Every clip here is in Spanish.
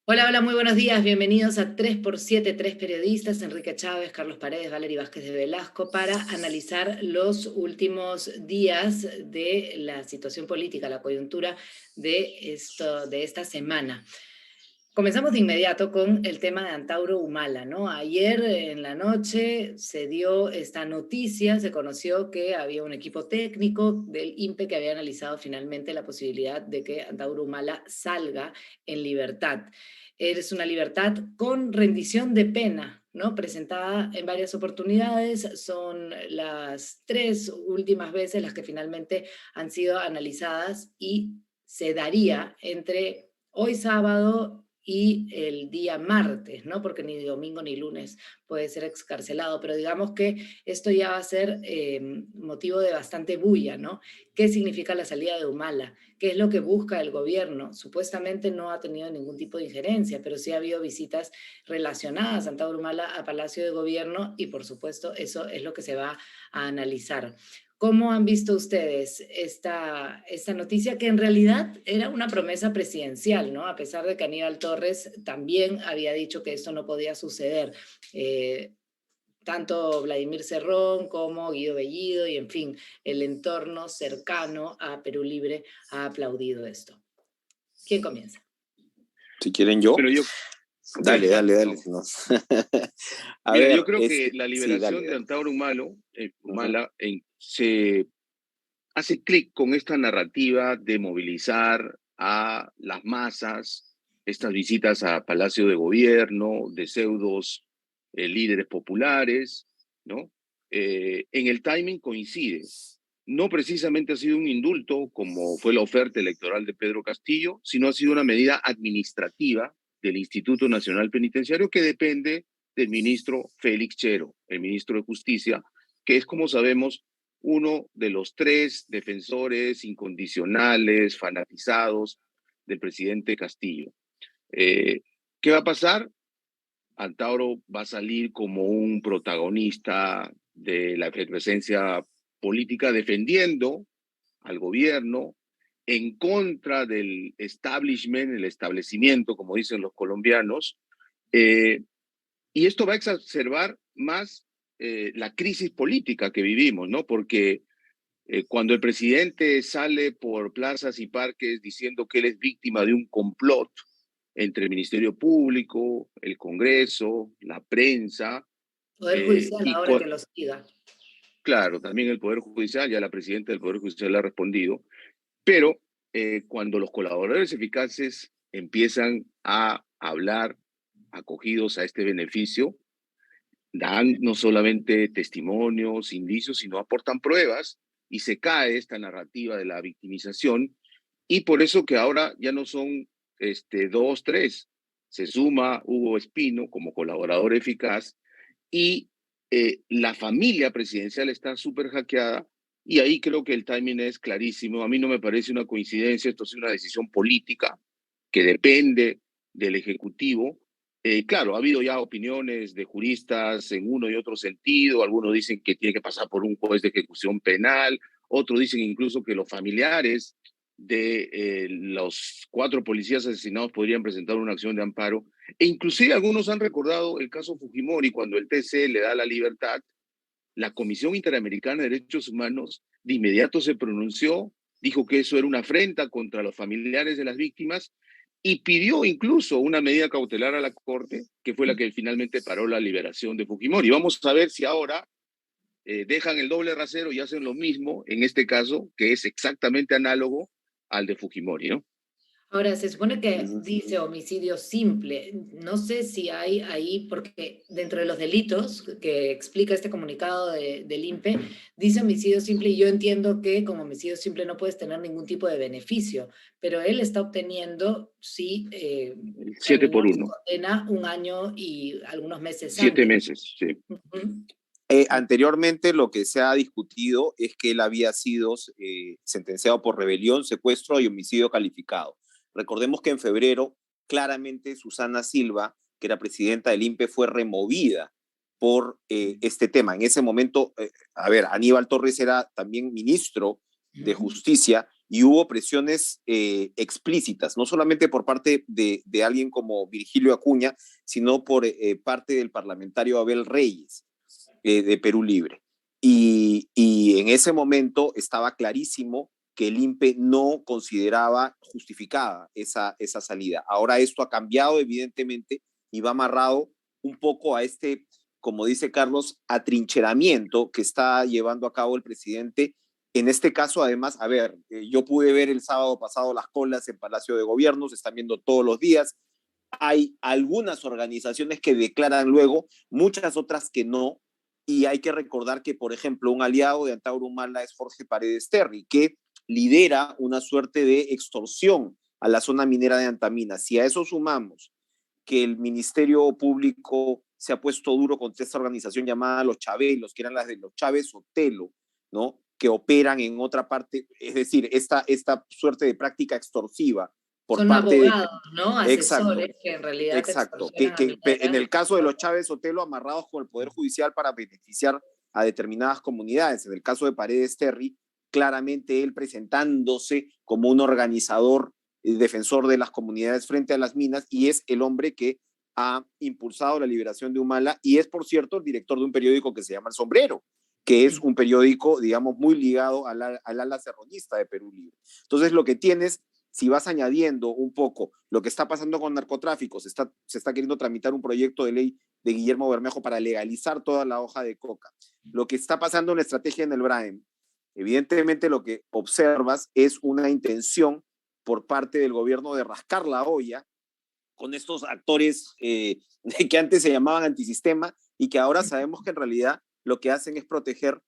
Hola, hola, muy buenos días. Bienvenidos a 3x7, tres periodistas, Enrique Chávez, Carlos Paredes, Valery Vázquez de Velasco, para analizar los últimos días de la situación política, la coyuntura de esta semana. Comenzamos de inmediato con el tema de Antauro Humala, ¿no? Ayer en la noche se dio esta noticia, se conoció que había un equipo técnico del INPE que había analizado finalmente la posibilidad de que Antauro Humala salga en libertad. Es una libertad con rendición de pena, ¿no? Presentada en varias oportunidades, son las tres últimas veces las que finalmente han sido analizadas y se daría entre hoy sábado y el día martes, ¿no? Porque ni domingo ni lunes puede ser excarcelado, pero digamos que esto ya va a ser motivo de bastante bulla, ¿no? ¿Qué significa la salida de Humala? ¿Qué es lo que busca el gobierno? Supuestamente no ha tenido ningún tipo de injerencia, pero sí ha habido visitas relacionadas a Antauro Humala a Palacio de Gobierno y por supuesto eso es lo que se va a analizar. ¿Cómo han visto ustedes esta noticia que en realidad era una promesa presidencial, ¿no? A pesar de que Aníbal Torres también había dicho que esto no podía suceder. Eh, Tanto Vladimir Cerrón como Guido Bellido y, en fin, el entorno cercano a Perú Libre ha aplaudido esto. ¿Quién comienza? Si quieren yo, Bueno, ok, dale, dale, dale. vamos. No. A Mira, ver, yo creo que la sí, dale, liberación de dale. Antauro Ujú. Humala se hace clic con esta narrativa de movilizar a las masas, estas visitas a Palacio de Gobierno, de pseudos líderes populares, ¿no? En el timing coincide. No precisamente ha sido un indulto, como fue la oferta electoral de Pedro Castillo, sino ha sido una medida administrativa del Instituto Nacional Penitenciario que depende del ministro Félix Chero, el ministro de Justicia, que es, como sabemos, uno de los tres defensores incondicionales, fanatizados del presidente Castillo. Eh, ¿Qué va a pasar? Antauro va a salir como un protagonista de la efervescencia política defendiendo al gobierno en contra del establishment, el establecimiento, como dicen los colombianos, eh, y esto va a exacerbar más la crisis política que vivimos, ¿no? Porque cuando el presidente sale por plazas y parques diciendo que él es víctima de un complot entre el Ministerio Público, el Congreso, la prensa, Poder Judicial y ahora que los siga. claro, también el Poder Judicial, ya la presidenta del Poder Judicial le ha respondido, pero cuando los colaboradores eficaces empiezan a hablar acogidos a este beneficio, dan no solamente testimonios, indicios, sino aportan pruebas y se cae esta narrativa de la victimización y por eso que ahora ya no son dos, tres, se suma Hugo Espino como colaborador eficaz y la familia presidencial está súper hackeada y ahí creo que el timing es clarísimo. A mí no me parece una coincidencia, esto es una decisión política que depende del Ejecutivo. Claro, ha habido ya opiniones de juristas en uno y otro sentido. Algunos dicen que tiene que pasar por un juez de ejecución penal, otros dicen incluso que los familiares de los 4 policías asesinados podrían presentar una acción de amparo. E inclusive algunos han recordado el caso Fujimori, cuando el TC le da la libertad, la Comisión Interamericana de Derechos Humanos de inmediato se pronunció, dijo que eso era una afrenta contra los familiares de las víctimas y pidió incluso una medida cautelar a la Corte, que fue la que finalmente paró la liberación de Fujimori. Vamos a ver si ahora dejan el doble rasero y hacen lo mismo en este caso, que es exactamente análogo al de Fujimori, ¿no? Ahora, se supone que Ujú. dice homicidio simple. No sé si hay ahí, porque dentro de los delitos que explica este comunicado del INPE, dice homicidio simple y yo entiendo que como homicidio simple no puedes tener ningún tipo de beneficio, pero él está obteniendo, sí, El 7 terminó por su 1, condena un año y algunos meses 7 antes. meses, sí. Ujú. Anteriormente lo que se ha discutido es que él había sido sentenciado por rebelión, secuestro y homicidio calificado. Recordemos que en febrero, claramente Susana Silva, que era presidenta del INPE, fue removida por este tema. En ese momento, a ver, Aníbal Torres era también ministro de Ujú. Justicia y hubo presiones explícitas, no solamente por parte de alguien como Virgilio Acuña, sino por parte del parlamentario Abel Reyes, de Perú Libre. Y en ese momento estaba clarísimo que el INPE no consideraba justificada esa salida. Ahora esto ha cambiado evidentemente y va amarrado un poco a este, como dice Carlos, atrincheramiento que está llevando a cabo el presidente. En este caso, además, a ver, yo pude ver el sábado pasado las colas en Palacio de Gobierno, se están viendo todos los días. Hay algunas organizaciones que declaran luego, muchas otras que no, y hay que recordar que, por ejemplo, un aliado de Antauro Humala es Jorge Paredes Terry, que lidera una suerte de extorsión a la zona minera de Antamina. Si a eso sumamos que el Ministerio Público se ha puesto duro contra esta organización llamada Los Chabelos, que eran las de los Chávez Sotelo, ¿no? Que operan en otra parte, es decir, esta suerte de práctica extorsiva por Son parte de... abogados, ¿no? Exacto, Asesores que en realidad exacto. extorsionan a En el mineras. caso de los Chávez Sotelo, amarrados con el Poder Judicial para beneficiar a determinadas comunidades. En el caso de Paredes Terry, claramente él presentándose como un organizador, defensor de las comunidades frente a las minas, y es el hombre que ha impulsado la liberación de Humala, y es, por cierto, el director de un periódico que se llama El Sombrero, que es un periódico, digamos, muy ligado al ala serronista de Perú Libre. Entonces, lo que tienes, si vas añadiendo un poco lo que está pasando con narcotráfico, se está queriendo tramitar un proyecto de ley de Guillermo Bermejo para legalizar toda la hoja de coca. Lo que está pasando en la estrategia en el Braem, evidentemente lo que observas es una intención por parte del gobierno de rascar la olla con estos actores que antes se llamaban antisistema y que ahora sabemos que en realidad lo que hacen es proteger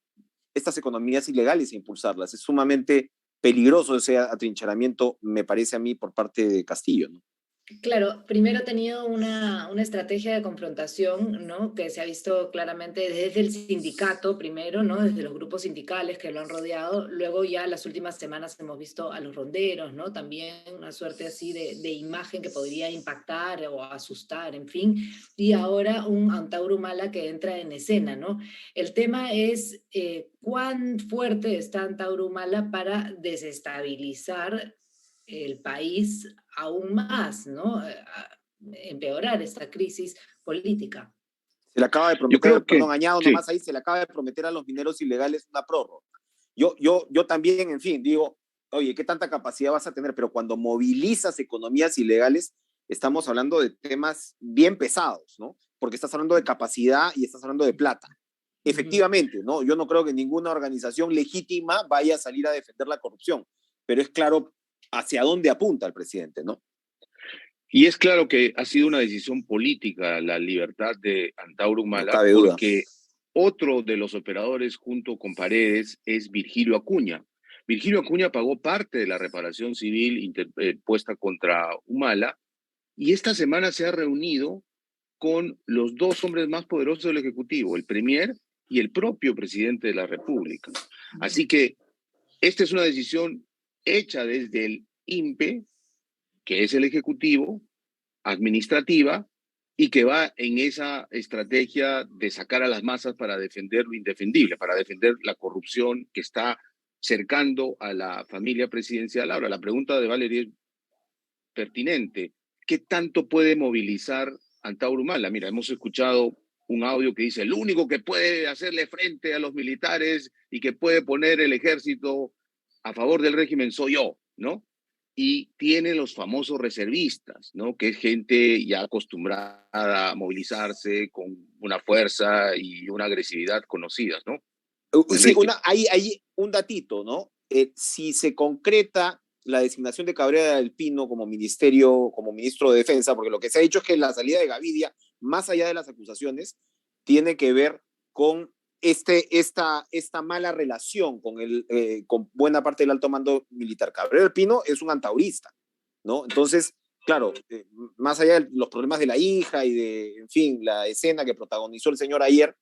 estas economías ilegales e impulsarlas. Es sumamente peligroso ese atrincheramiento, me parece a mí, por parte de Castillo, ¿no? Claro, primero ha tenido una estrategia de confrontación, ¿no? Que se ha visto claramente desde el sindicato, primero, ¿no? Desde los grupos sindicales que lo han rodeado. Luego ya las últimas semanas hemos visto a los ronderos, ¿no? También una suerte así de imagen que podría impactar o asustar, en fin. Y ahora un Antauro Humala que entra en escena, ¿no? El tema es cuán fuerte está Antauro Humala para desestabilizar el país aún más, ¿no? Empeorar esta crisis política. Se le acaba de Yo prometer, creo que perdón, añado sí. nomás ahí, se le acaba de prometer a los mineros ilegales una prórroga. Yo también, en fin, digo, oye, ¿qué tanta capacidad vas a tener? Pero cuando movilizas economías ilegales, estamos hablando de temas bien pesados, ¿no? Porque estás hablando de capacidad y estás hablando de plata. Efectivamente, ¿no? Yo no creo que ninguna organización legítima vaya a salir a defender la corrupción, pero es claro hacia dónde apunta el presidente, ¿no? Y es claro que ha sido una decisión política la libertad de Antauro No Humala, cabe duda. porque otro de los operadores junto con Paredes es Virgilio Acuña. Virgilio Acuña pagó parte de la reparación civil puesta contra Humala y esta semana se ha reunido con los dos hombres más poderosos del Ejecutivo, el Premier y el propio presidente de la República. Así que esta es una decisión hecha desde el INPE, que es el Ejecutivo, administrativa, y que va en esa estrategia de sacar a las masas para defender lo indefendible, para defender la corrupción que está cercando a la familia presidencial. Ahora, la pregunta de Valeria es pertinente. ¿Qué tanto puede movilizar Antauro Humala? Mira, hemos escuchado un audio que dice, el único que puede hacerle frente a los militares y que puede poner el ejército a favor del régimen soy yo, ¿no? Y tiene los famosos reservistas, ¿no? Que es gente ya acostumbrada a movilizarse con una fuerza y una agresividad conocidas, ¿no? Sí, Enrique. hay un datito, ¿no? Si se concreta la designación de Cabrera del Pino como ministro de Defensa, porque lo que se ha dicho es que la salida de Gavidia, más allá de las acusaciones, tiene que ver con esta mala relación con buena parte del alto mando militar. Cabrera del Pino es un antaurista, ¿no? Entonces, claro, más allá de los problemas de la hija y de, en fin, la escena que protagonizó el señor ayer,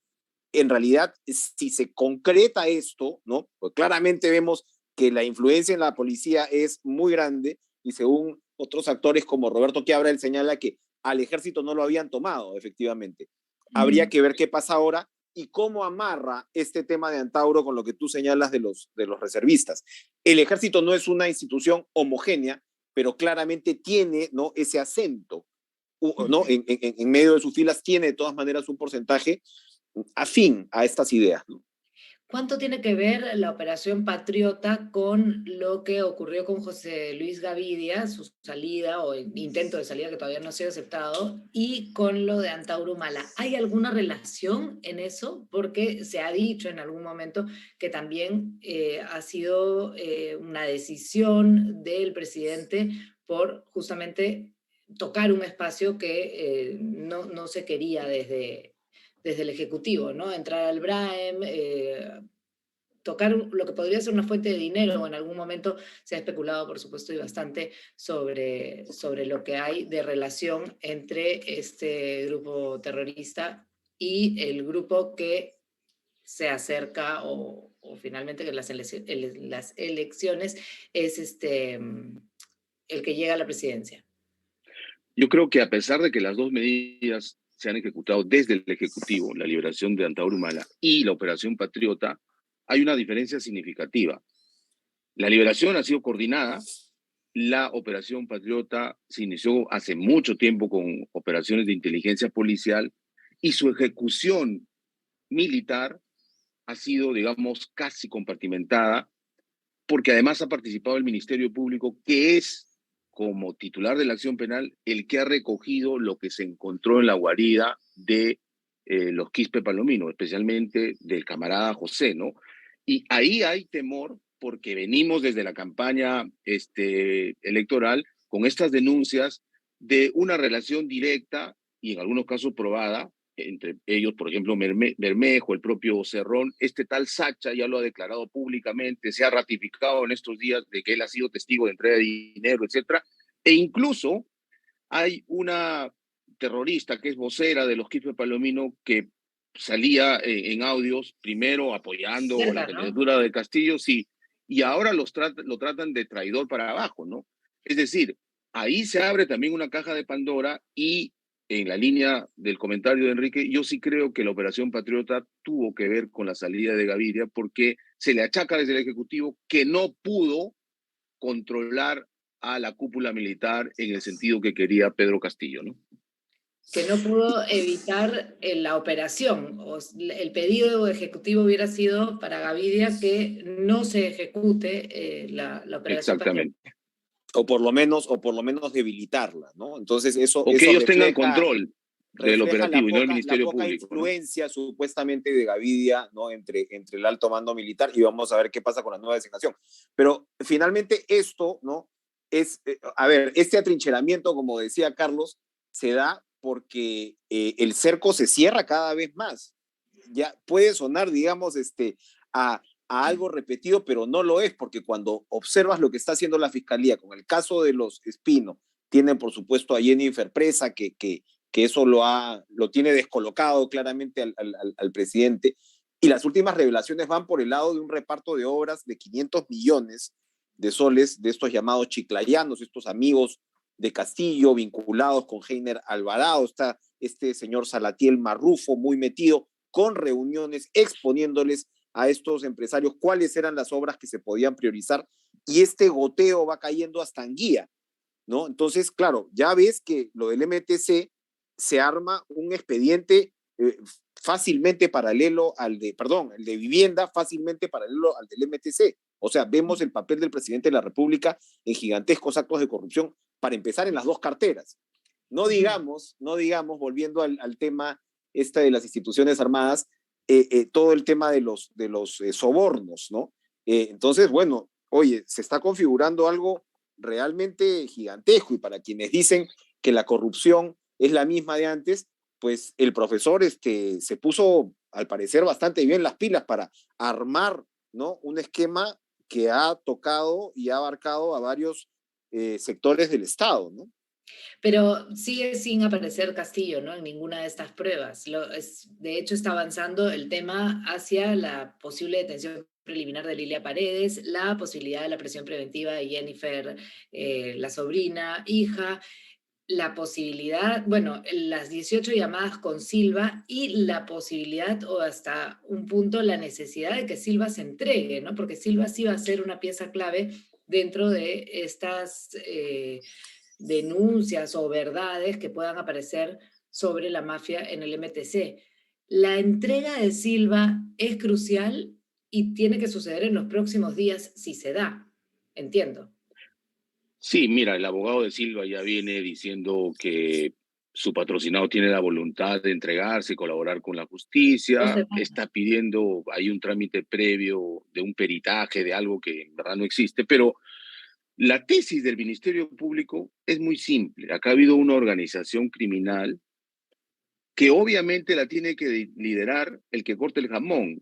en realidad, si se concreta esto, ¿no? Pues claramente vemos que la influencia en la policía es muy grande y según otros actores como Roberto Quiabra, él señala que al ejército no lo habían tomado, efectivamente. Habría que ver qué pasa ahora y cómo amarra este tema de Antauro con lo que tú señalas de los reservistas. El ejército no es una institución homogénea, pero claramente tiene, ¿no?, ese acento, ¿no?, en medio de sus filas tiene de todas maneras un porcentaje afín a estas ideas, ¿no? ¿Cuánto tiene que ver la Operación Patriota con lo que ocurrió con José Luis Gavidia, su salida o intento de salida que todavía no ha sido aceptado, y con lo de Antauro Humala? ¿Hay alguna relación en eso? Porque se ha dicho en algún momento que también ha sido una decisión del presidente por justamente tocar un espacio que no se quería desde el Ejecutivo, ¿no? Entrar al BRAEM, tocar lo que podría ser una fuente de dinero, o en algún momento se ha especulado, por supuesto, y bastante sobre lo que hay de relación entre este grupo terrorista y el grupo que se acerca o finalmente que las elecciones es el que llega a la presidencia. Yo creo que a pesar de que las dos medidas se han ejecutado desde el Ejecutivo, la liberación de Antauro Humala y la Operación Patriota, hay una diferencia significativa. La liberación ha sido coordinada, la Operación Patriota se inició hace mucho tiempo con operaciones de inteligencia policial y su ejecución militar ha sido, digamos, casi compartimentada, porque además ha participado el Ministerio Público, que es, como titular de la acción penal, el que ha recogido lo que se encontró en la guarida de los Quispe Palomino, especialmente del camarada José, ¿no? Y ahí hay temor porque venimos desde la campaña electoral con estas denuncias de una relación directa y en algunos casos probada entre ellos, por ejemplo, Bermejo, el propio Cerrón, este tal Sacha ya lo ha declarado públicamente, se ha ratificado en estos días de que él ha sido testigo de entrega de dinero, etcétera, e incluso hay una terrorista que es vocera de los Quispe Palomino que salía en audios, primero apoyando la Cerca, ¿no? candidatura de Castillo, sí, y ahora lo tratan de traidor para abajo, ¿no? Es decir, ahí se abre también una caja de Pandora y en la línea del comentario de Enrique, yo sí creo que la Operación Patriota tuvo que ver con la salida de Gaviria porque se le achaca desde el Ejecutivo que no pudo controlar a la cúpula militar en el sentido que quería Pedro Castillo, ¿no? Que no pudo evitar la operación. El pedido ejecutivo hubiera sido para Gavidia que no se ejecute la operación Patriota. Exactamente. O por lo menos debilitarla, ¿no? Entonces O que eso ellos tengan control del refleja operativo y no el la Ministerio poca Público, ¿no? influencia supuestamente de Gavidia, ¿no?, entre el alto mando militar, y vamos a ver qué pasa con la nueva designación. Pero finalmente esto, ¿no?, es, a ver, este atrincheramiento, como decía Carlos, se da porque el cerco se cierra cada vez más. Ya puede sonar, digamos, a algo repetido, pero no lo es, porque cuando observas lo que está haciendo la Fiscalía con el caso de los Espino, tienen por supuesto a Jennifer Presa, que eso lo tiene descolocado claramente al presidente, y las últimas revelaciones van por el lado de un reparto de obras de 500 millones de soles de estos llamados chiclayanos, estos amigos de Castillo vinculados con Heiner Alvarado. Está este señor Salatiel Marrufo muy metido con reuniones exponiéndoles a estos empresarios cuáles eran las obras que se podían priorizar, y este goteo va cayendo hasta Anguía, ¿no? Entonces, claro, ya ves que lo del MTC se arma un expediente fácilmente paralelo al el de vivienda, fácilmente paralelo al del MTC. O sea, vemos el papel del presidente de la República en gigantescos actos de corrupción, para empezar, en las dos carteras. No digamos, volviendo al tema de las instituciones armadas, todo el tema de los sobornos, ¿no? Entonces, bueno, oye, se está configurando algo realmente gigantesco, y para quienes dicen que la corrupción es la misma de antes, pues el profesor se puso, al parecer, bastante bien las pilas para armar, ¿no?, un esquema que ha tocado y ha abarcado a varios sectores del Estado, ¿no? Pero sigue sin aparecer Castillo, ¿no?, en ninguna de estas pruebas. De hecho, está avanzando el tema hacia la posible detención preliminar de Lilia Paredes, la posibilidad de la prisión preventiva de Jennifer, la sobrina, hija. la posibilidad, bueno, las 18 llamadas con Silva y la posibilidad o hasta un punto la necesidad de que Silva se entregue, ¿no? Porque Silva sí va a ser una pieza clave dentro de estas denuncias o verdades que puedan aparecer sobre la mafia en el MTC. La entrega de Silva es crucial y tiene que suceder en los próximos días si se da, entiendo. Sí, mira, el abogado de Silva ya viene diciendo que su patrocinado tiene la voluntad de entregarse y colaborar con la Dos justicia, semanas. está pidiendo, hay un trámite previo de un peritaje, de algo que en verdad no existe, pero la tesis del Ministerio Público es muy simple. Acá ha habido una organización criminal que obviamente la tiene que liderar el que corta el jamón,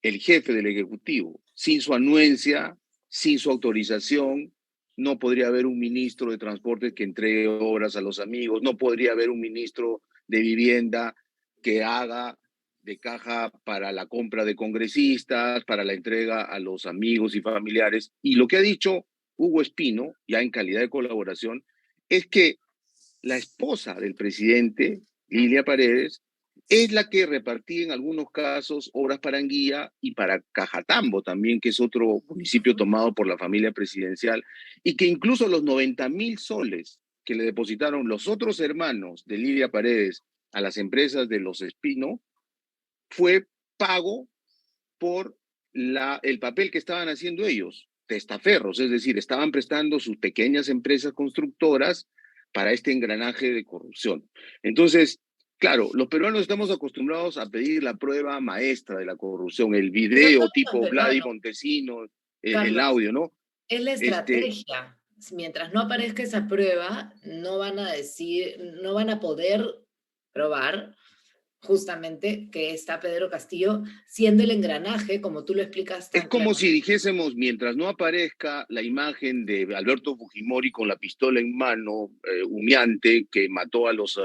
el jefe del Ejecutivo. Sin su anuencia, sin su autorización, no podría haber un ministro de Transporte que entregue obras a los amigos, no podría haber un ministro de Vivienda que haga de caja para la compra de congresistas, para la entrega a los amigos y familiares. Y lo que ha dicho Hugo Espino, ya en calidad de colaboración, es que la esposa del presidente, Lilia Paredes, es la que repartía en algunos casos obras para Anguía y para Cajatambo también, que es otro municipio tomado por la familia presidencial, y que incluso los 90.000 soles que le depositaron los otros hermanos de Lilia Paredes a las empresas de los Espino fue pago por el papel que estaban haciendo ellos, testaferros, es decir, estaban prestando sus pequeñas empresas constructoras para este engranaje de corrupción. Entonces, claro, los peruanos estamos acostumbrados a pedir la prueba maestra de la corrupción, el No video solo los tipo Vladi peruanos, Montesino, el Carlos, audio, ¿no? es la Este, estrategia. Mientras no aparezca esa prueba, no van a decir, no van a poder probar justamente que está Pedro Castillo siendo el engranaje, como tú lo explicas Es tan como si claramente. dijésemos, mientras no aparezca la imagen de Alberto Fujimori con la pistola en mano, humeante, que mató a los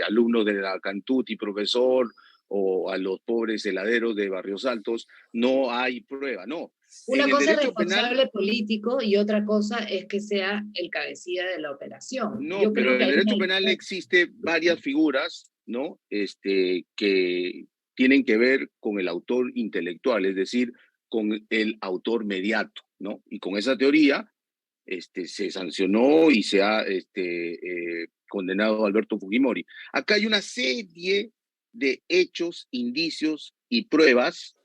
alumnos de la Cantuti, profesor, o a los pobres heladeros de Barrios Altos, no hay prueba, no. Una En el cosa es derecho penal, responsable político y otra cosa es que sea el cabecilla de la operación. no, Yo pero creo en que el hay una derecho penal diferencia. existe varias figuras, ¿no? Que tienen que ver con el autor intelectual, es decir, con el autor mediato, ¿no? Y con esa teoría se sancionó y se ha condenado a Alberto Fujimori. Acá hay una serie de hechos, indicios y pruebas,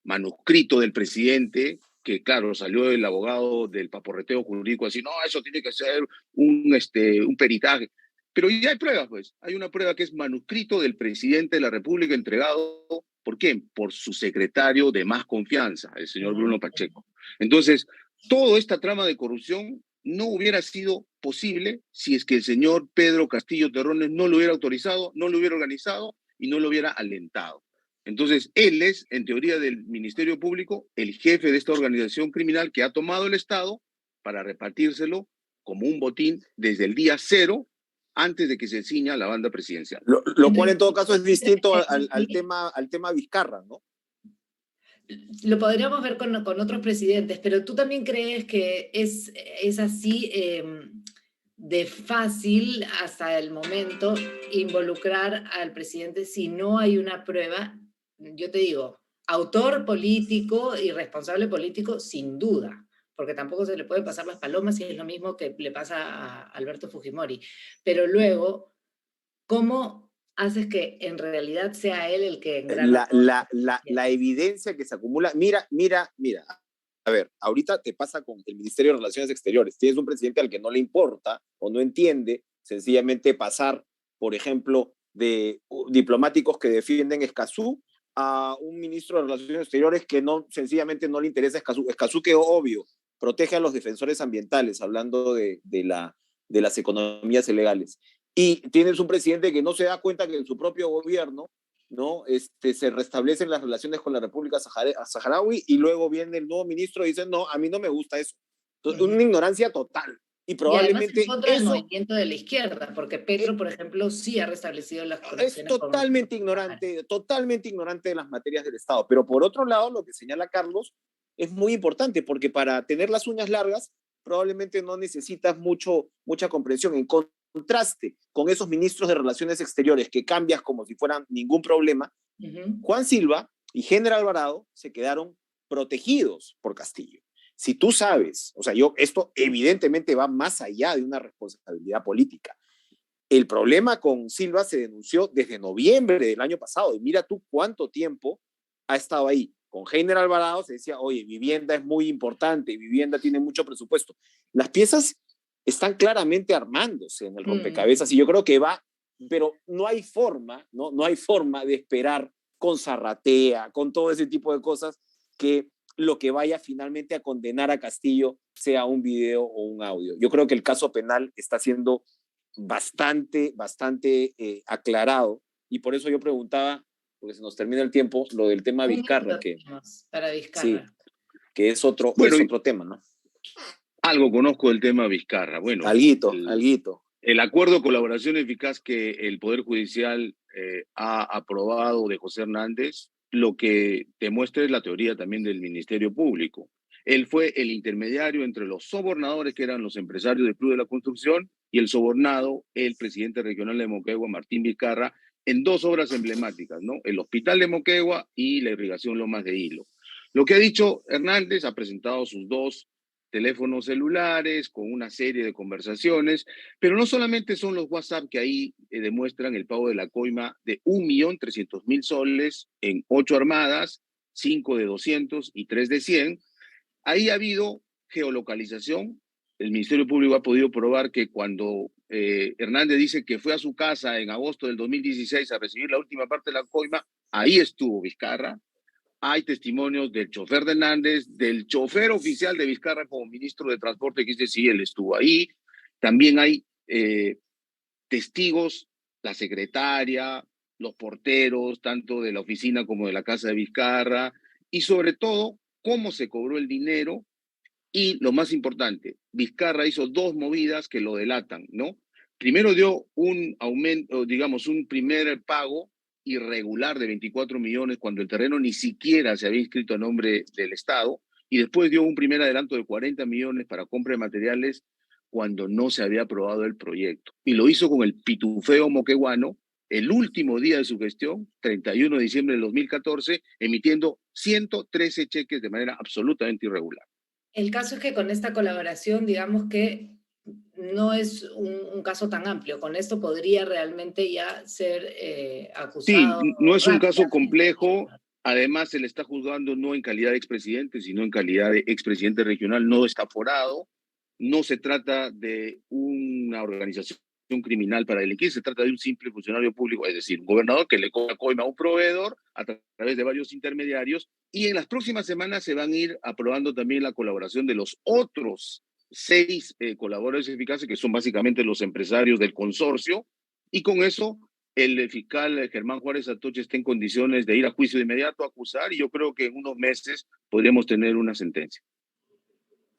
manuscrito del presidente, que claro, salió el abogado del paporreteo jurídico así, no, eso tiene que ser un peritaje. Pero ya hay pruebas, pues. Hay una prueba que es manuscrito del presidente de la República entregado, ¿por quién? Por su secretario de más confianza, el señor Bruno Pacheco. Entonces, toda esta trama de corrupción no hubiera sido posible si es que el señor Pedro Castillo Terrones no lo hubiera autorizado, no lo hubiera organizado y no lo hubiera alentado. Entonces, él es, en teoría del Ministerio Público, el jefe de esta organización criminal que ha tomado el Estado para repartírselo como un botín desde el día cero antes de que se ciña la banda presidencial. Lo cual en todo caso es distinto Sí, al tema Vizcarra, ¿no? lo podríamos ver con otros presidentes, pero tú también crees que es así de fácil hasta el momento involucrar al presidente si no hay una prueba. Yo te digo, autor político y responsable político, sin duda, porque tampoco se le puede pasar las palomas y es lo mismo que le pasa a Alberto Fujimori. Pero luego, ¿cómo haces que en realidad sea él el que engrana todo esto? La evidencia que se acumula, mira. A ver, ahorita te pasa con el Ministerio de Relaciones Exteriores. Tienes un presidente al que no le importa o no entiende sencillamente pasar, por ejemplo, de diplomáticos que defienden Escazú a un ministro de Relaciones Exteriores que no, sencillamente no le interesa Escazú. Escazú, que obvio, protege a los defensores ambientales, hablando de las economías ilegales. Y tienes un presidente que no se da cuenta que en su propio gobierno, ¿no? Se restablecen las relaciones con la República Saharaui y luego viene el nuevo ministro y dice, no, a mí no me gusta eso. Entonces, una ignorancia total. Y Y además en probablemente contra del eso movimiento de la izquierda, porque Petro, por ejemplo, sí ha restablecido las es conexiones con Sahara. totalmente ignorante de las materias del Estado. Pero por otro lado, lo que señala Carlos es muy importante, porque para tener las uñas largas probablemente no necesitas mucha comprensión. En contraste con esos ministros de Relaciones Exteriores que cambias como si fueran ningún problema, Juan Silva y General Alvarado se quedaron protegidos por Castillo. Si tú sabes, o sea, esto evidentemente va más allá de una responsabilidad política. El problema con Silva se denunció desde noviembre del año pasado, y mira tú cuánto tiempo ha estado ahí. Con General Alvarado se decía, oye, vivienda es muy importante, vivienda tiene mucho presupuesto. Las piezas están claramente armándose en el rompecabezas, y yo creo que va, pero no hay forma, no hay forma de esperar con Zarratea, con todo ese tipo de cosas, que lo que vaya finalmente a condenar a Castillo sea un video o un audio. Yo creo que el caso penal está siendo bastante aclarado, y por eso yo preguntaba, porque se nos termina el tiempo, lo del tema Vizcarra, que, para Vizcarra. Sí, que es otro tema, ¿no? Algo conozco del tema Vizcarra. Bueno, alguito. El acuerdo de colaboración eficaz que el Poder Judicial ha aprobado de José Hernández, lo que demuestra es la teoría también del Ministerio Público. Él fue el intermediario entre los sobornadores, que eran los empresarios del Club de la Construcción, y el sobornado, el presidente regional de Moquegua, Martín Vizcarra, en dos obras emblemáticas, ¿no? El Hospital de Moquegua y la irrigación Lomas de Hilo. Lo que ha dicho Hernández, ha presentado sus dos teléfonos celulares con una serie de conversaciones, pero no solamente son los WhatsApp que ahí demuestran el pago de la coima de 1.300.000 soles en 8 armadas, 5 de 200 y 3 de 100. Ahí ha habido geolocalización. El Ministerio Público ha podido probar que cuando Hernández dice que fue a su casa en agosto del 2016 a recibir la última parte de la coima, ahí estuvo Vizcarra. Hay testimonios del chofer de Hernández, del chofer oficial de Vizcarra como ministro de Transporte, que dice sí, él estuvo ahí. También hay testigos, la secretaria, los porteros, tanto de la oficina como de la casa de Vizcarra, y sobre todo, cómo se cobró el dinero. Y lo más importante, Vizcarra hizo dos movidas que lo delatan, ¿no? Primero dio un aumento, digamos, un primer pago irregular de 24 millones cuando el terreno ni siquiera se había inscrito a nombre del Estado, y después dio un primer adelanto de 40 millones para compra de materiales cuando no se había aprobado el proyecto. Y lo hizo con el pitufeo moqueguano el último día de su gestión, 31 de diciembre del 2014, emitiendo 113 cheques de manera absolutamente irregular. El caso es que con esta colaboración, digamos que no es un caso tan amplio. Con esto podría realmente ya ser acusado. Sí, no es un caso complejo. Además, se le está juzgando no en calidad de expresidente, sino en calidad de expresidente regional. No está forado. No se trata de una organización criminal para delinquir, se trata de un simple funcionario público, es decir, un gobernador que le cobra coima a un proveedor a través de varios intermediarios, y en las próximas semanas se van a ir aprobando también la colaboración de los otros 6 colaboradores eficaces, que son básicamente los empresarios del consorcio, y con eso el fiscal Germán Juárez Atoche está en condiciones de ir a juicio de inmediato a acusar, y yo creo que en unos meses podríamos tener una sentencia.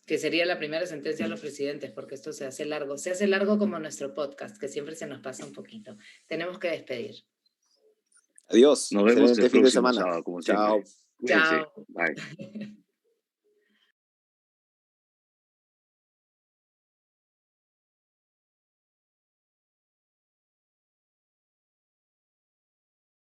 Que sería la primera sentencia a los presidentes, porque esto se hace largo como nuestro podcast, que siempre se nos pasa un poquito. Tenemos que despedir. Adiós. Nos vemos el fin de próximo semana. sábado, como Chao. siempre. Chao. Bye.